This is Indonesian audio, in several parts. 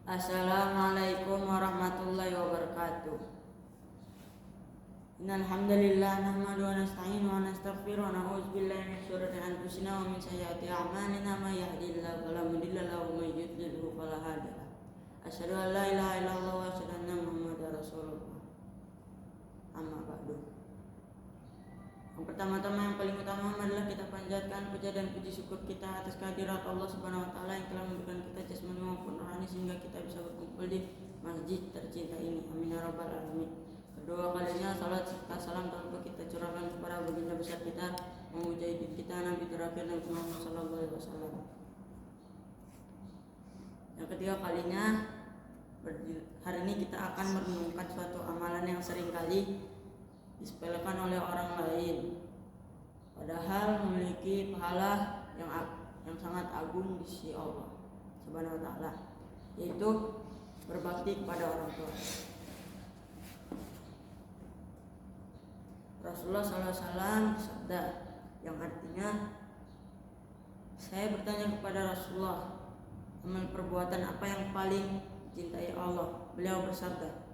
Assalamualaikum warahmatullahi wabarakatuh. Innal hamdalillah nahmaduhu wa nasta'inuhu wa nastaghfiruh wa na'udzu billahi min shururi anfusina wa min sayyiati a'malina may yahdihillahu fala mudilla lahu wa may yudlil fala hadiya lahu. Asyhadu an la ilaha illallah wa asyhadu anna Muhammadar Rasulullah. Amma ba'du. Yang pertama-tama yang paling utama adalah kita panjatkan puja dan puji syukur kita atas kehadirat Allah Subhanahu wa taala yang telah memberikan kita jasmani maupun rohani sehingga kita bisa berkumpul di masjid tercinta ini. Amin ya rabbal alamin. Kedua kalinya salat serta salam tanpa kita curahkan kepada baginda besar kita, mujahidin kita Nabi terakhir Nabi Muhammad sallallahu alaihi wasallam. Yang ketiga kalinya hari ini kita akan merenungkan suatu amalan yang seringkali disepelekan oleh orang lain, padahal memiliki pahala yang sangat agung di sisi Allah Subhanahu wa taala, yaitu berbakti kepada orang tua. Rasulullah SAW bersabda yang artinya, saya bertanya kepada Rasulullah, amal perbuatan apa yang paling dicintai Allah? Beliau bersabda,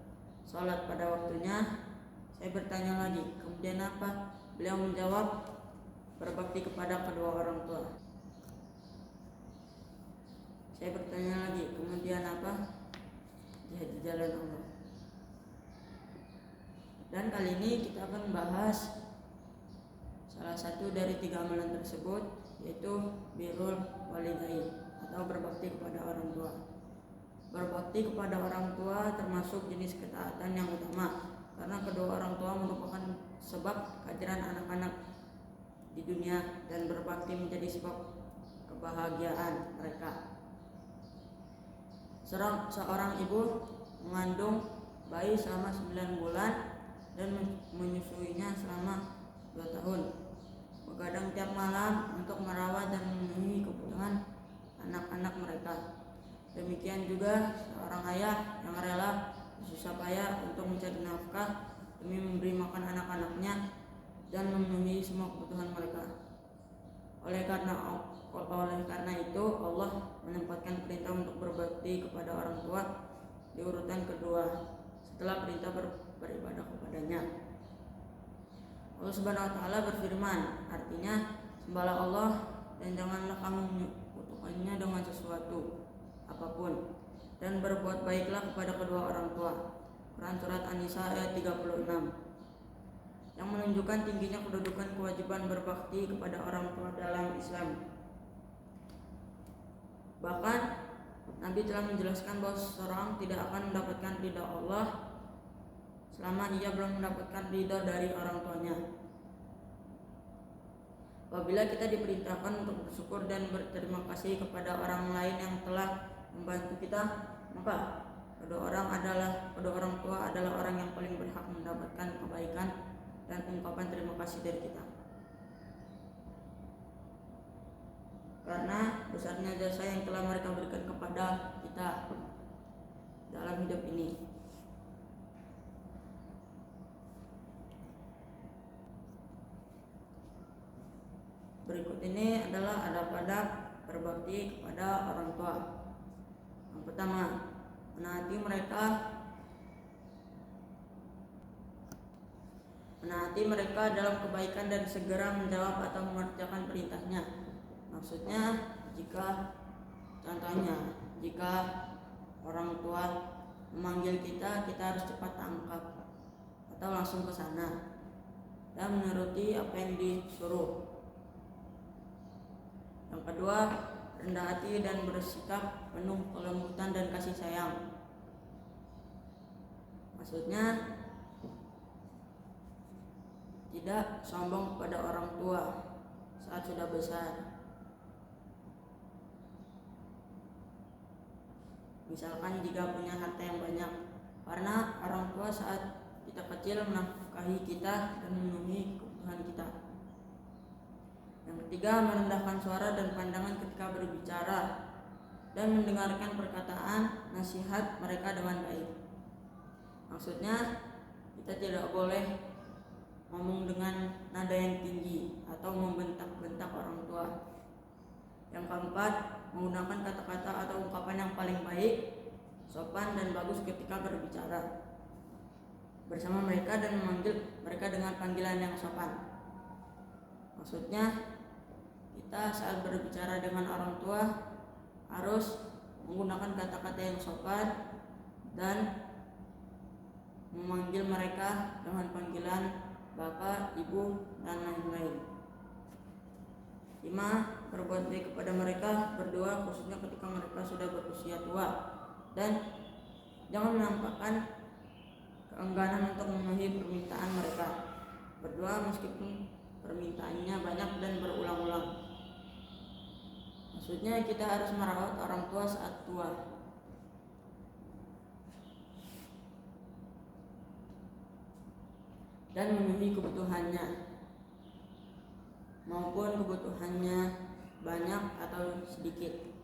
salat pada waktunya. Saya bertanya lagi, kemudian apa? Beliau menjawab, berbakti kepada kedua orang tua. Saya bertanya lagi, kemudian apa? Jihad di jalan Allah. Dan kali ini kita akan membahas salah satu dari 3 amalan tersebut, yaitu birrul walidain atau berbakti kepada orang tua. Berbakti kepada orang tua termasuk jenis ketaatan yang utama, karena kedua orang tua merupakan sebab kehadiran anak-anak di dunia dan berbakti menjadi sebab kebahagiaan mereka. Seorang ibu mengandung bayi selama 9 bulan dan menyusuinya selama 2 tahun. Begadang tiap malam untuk merawat dan memenuhi kebutuhan anak-anak mereka. Demikian juga seorang ayah yang rela susah payah untuk mencari nafkah demi memberi makan anak-anaknya dan memenuhi semua kebutuhan mereka. Oleh karena itu Allah menempatkan perintah untuk berbakti kepada orang tua di urutan kedua setelah perintah beribadah kepadanya. Allah Subhanahu wa taala berfirman, artinya sembahlah Allah dan janganlah kamu menyekutukannya dengan sesuatu apapun, dan berbuat baiklah kepada kedua orang tua. Quran Surat An-Nisa ayat 36, yang menunjukkan tingginya kedudukan kewajiban berbakti kepada orang tua dalam Islam. Bahkan Nabi telah menjelaskan bahwa seseorang tidak akan mendapatkan ridha Allah selama ia belum mendapatkan ridha dari orang tuanya. Apabila kita diperintahkan untuk bersyukur dan berterima kasih kepada orang lain yang telah membantu kita, maka kedua orang tua adalah orang yang paling berhak mendapatkan kebaikan dan ungkapan terima kasih dari kita, karena besarnya jasa yang telah mereka berikan kepada kita dalam hidup ini. Berikut ini adalah adab-adab berbakti kepada orang tua. Yang pertama, menaati mereka dalam kebaikan dan segera menjawab atau mengerjakan perintahnya. Maksudnya, jika orang tua memanggil kita harus cepat tangkap atau langsung ke sana dan menuruti apa yang disuruh. Yang kedua, rendah hati dan bersikap penuh kelembutan dan kasih sayang. Maksudnya, tidak sombong kepada orang tua saat sudah besar. Misalkan jika punya harta yang banyak, karena orang tua saat kita kecil menafkahi kita dan memenuhi kebutuhan kita. Yang ketiga, merendahkan suara dan pandangan ketika berbicara dan mendengarkan perkataan nasihat mereka dengan baik. Maksudnya, kita tidak boleh ngomong dengan nada yang tinggi atau membentak-bentak orang tua. Yang keempat, menggunakan kata-kata atau ungkapan yang paling baik sopan dan bagus ketika berbicara bersama mereka dan memanggil mereka dengan panggilan yang sopan. Maksudnya, kita saat berbicara dengan orang tua harus menggunakan kata-kata yang sopan dan memanggil mereka dengan panggilan bapak, ibu, dan lain-lain. 5. Berbuat baik kepada mereka, berdoa khususnya ketika mereka sudah berusia tua, dan jangan menampakkan keengganan untuk memenuhi permintaan mereka. Berdoa meskipun permintaannya banyak dan berulang-ulang. Maksudnya kita harus merawat orang tua saat tua. Dan memenuhi kebutuhannya, maupun kebutuhannya banyak atau sedikit.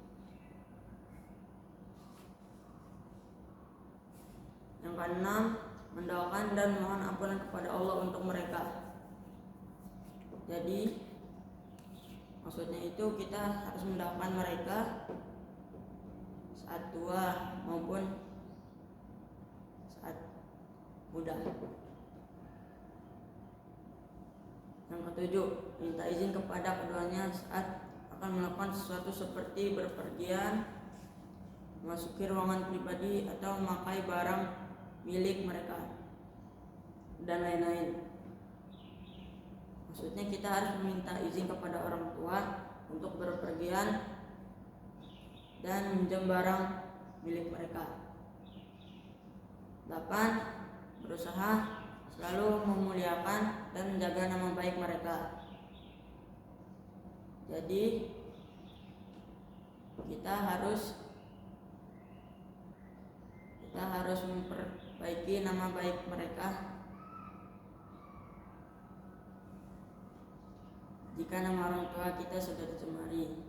Yang keenam, mendoakan dan mohon ampunan kepada Allah untuk mereka. Jadi maksudnya itu kita harus mendoakan mereka saat tua maupun saat muda. Yang ketujuh, minta izin kepada keduanya saat akan melakukan sesuatu seperti berpergian, memasuki ruangan pribadi, atau memakai barang milik mereka, dan lain-lain. Maksudnya kita harus meminta izin kepada orang tua untuk berpergian dan meminjam barang milik mereka. 8. Berusaha selalu memuliakan dan menjaga nama baik mereka. Jadi kita harus memperbaiki nama baik mereka. Jika nama orang tua kita sudah tercemari.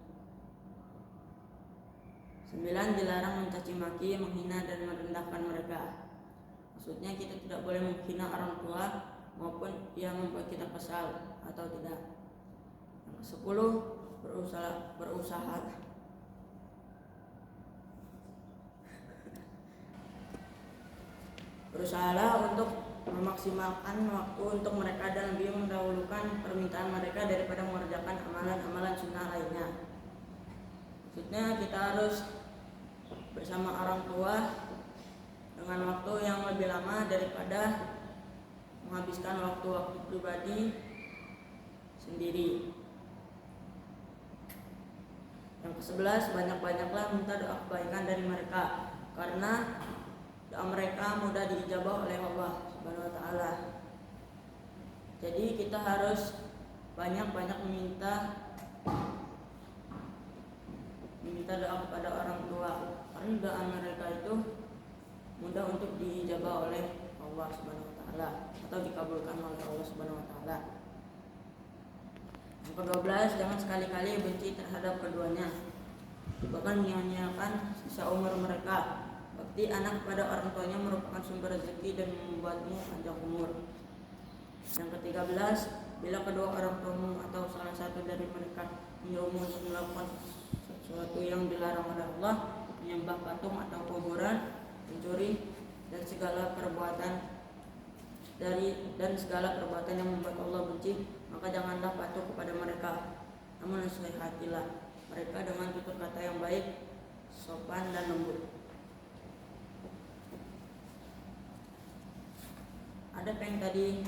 9. Dilarang mencaci maki, menghina dan merendahkan mereka. Maksudnya kita tidak boleh menghina orang tua maupun yang membuat kita kesal atau tidak. Yang ke-10, berusahalah untuk memaksimalkan waktu untuk mereka dan lebih mendahulukan permintaan mereka daripada mengerjakan amalan-amalan sunnah lainnya. Maksudnya kita harus bersama orang tua dengan waktu yang lebih lama daripada menghabiskan waktu-waktu pribadi sendiri. Yang ke-11, banyak-banyaklah minta doa kebaikan dari mereka, karena doa mereka mudah diijabah oleh Allah Subhanahu wa taala. Jadi kita harus banyak-banyak meminta doa kepada orang tua, karena doa mereka itu mudah untuk diijabah oleh Allah Subhanahu wa taala atau dikabulkan oleh Allah Subhanahu wa taala. Yang ke-12, jangan sekali-kali benci terhadap keduanya, bahkan menyia-nyiakan sisa umur mereka. Bakti anak pada orang tuanya merupakan sumber rezeki dan membuatmu panjang umur. Yang ke-13, bila kedua orang tuamu atau salah satu dari mereka menyuruhmu untuk melakukan sesuatu yang dilarang oleh Allah, menyembah patung atau kuburan, mencuri, dan segala perbuatan yang membuat Allah benci, maka janganlah patuh kepada mereka, namun nasihatilah mereka dengan tutur kata yang baik, sopan dan lembut. Ada yang tadi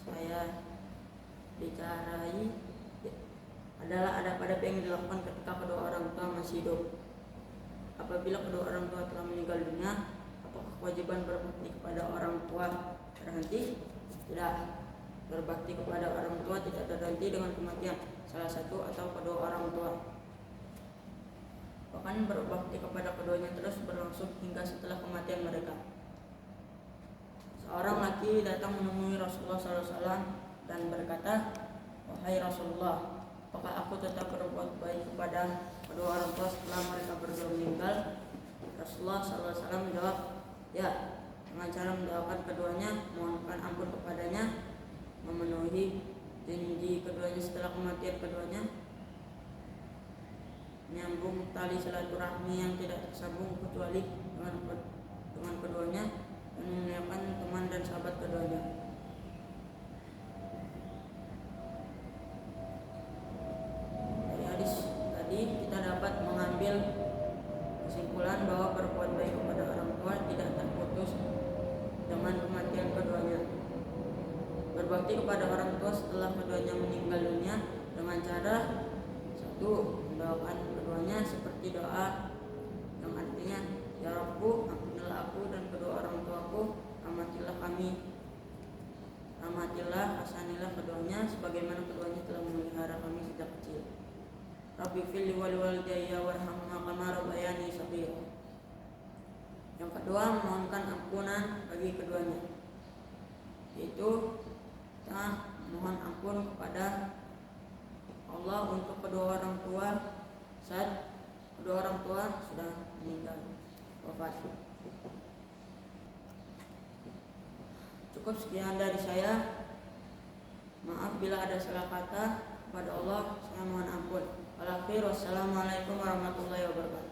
saya bicarai adalah ada pada yang dilakukan ketika kedua orang tua masih hidup. Apabila kedua orang tua telah meninggal dunia, apakah kewajiban berbakti kepada orang tua terhenti? Tidak. Berbakti kepada orang tua tidak terhenti dengan kematian salah satu atau kedua orang tua. Bahkan berbakti kepada keduanya terus berlangsung hingga setelah kematian mereka. Seorang laki datang menemui Rasulullah SAW dan berkata, "Wahai Rasulullah, apakah aku tetap berbuat baik kepada kedua orang tua setelah mereka berdua meninggal?" Rasulullah SAW menjawab, "Ya, dengan cara mendoakan keduanya, memohonkan ampun kepadanya, memenuhi janji keduanya setelah kematian keduanya, menyambung tali silaturahmi yang tidak tersambung kecuali dengan keduanya, dan memuliakan teman dan sahabat keduanya. Dari hadis tadi kita dapat mengambil kesimpulan bahwa berbuat baik kepada orang tua tidak terputus dengan kematian keduanya. Berbakti kepada orang tua setelah keduanya meninggal dunia dengan cara: 1. Mendoakan keduanya seperti doa yang artinya, ya Rabbu, ampunilah aku dan kedua orang tuaku, rahmatilah, hasanilah keduanya sebagaimana keduanya telah memelihara kami sejak kecil. Rabbi fili wali walidayya warhamhuma kama rabbayani shaghira. Yang kedua, memohonkan ampunan bagi keduanya, yaitu kita mohon ampun kepada Allah untuk kedua orang tua saat kedua orang tua sudah meninggal, wafat. Cukup sekian dari saya. Maaf bila ada salah kata. Kepada Allah saya mohon ampun. Wassalamualaikum warahmatullahi wabarakatuh.